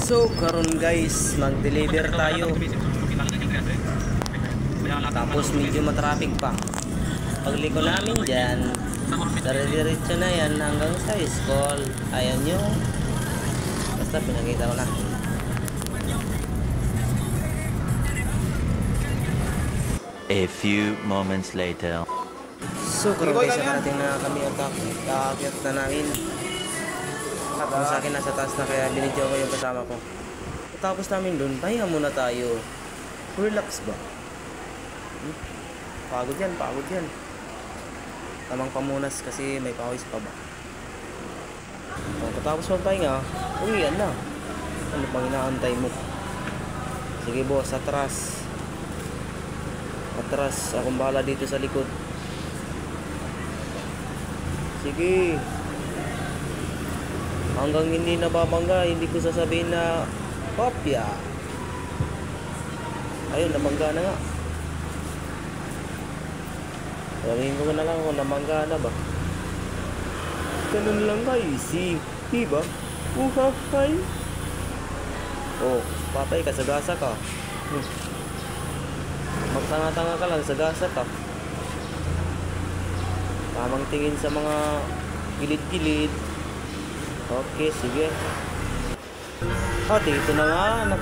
So karon guys, mag-deliver tayo. Tapos medyo matraffic pa. Pagliko namin dyan, dire-diretso na yan hanggang sa school. Ayan yung basta pinakita ko na. A few moments later. So karon guys, nakarating na kami at kaakyat na namin. Kung sa akin nasa taas na, kaya binidyo ko yung kasama ko. Tapos namin dun, pahinga muna tayo. Relax ba? Pagod yan, pagod yan. Tamang pamunas kasi may pawis pa ba. Pagkatapos magpahinga, uwian na. Ano pang inaantay mo? Sige boss, atras. Atras, akong bahala dito sa likod. Sige. Hanggang hindi nababangga, hindi ko sasabihin na kopya. Ayun, nabangga na nga. Sabihin ko na lang kung nabangga na ba. Ganun lang guys, diba? Uhahay. Oh, patay ka, sagasa ka. Magtanga-tanga ka lang, sagasa ka. Tamang tingin sa mga gilid-gilid. Okay, sige. Ito na nga,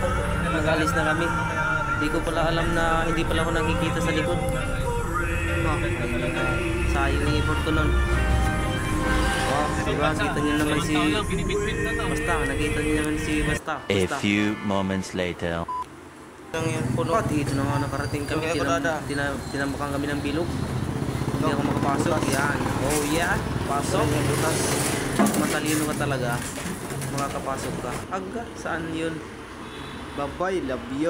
nag-alis na kami. Hindi ko pala alam na hindi pala ako nakikita sa likod. Sayang yung effort ko nun. Diba, nakita niyo naman si Basta, nakita niyo naman si Basta. A few moments later. Dito na nga nakarating kami. Tinambakan kami ng bilog. Hindi ako makapasok. Yan. Oh yeah, pasok. Matalino ka talaga, makakapasok ka. Aga, saan yun? Bye-bye, love you.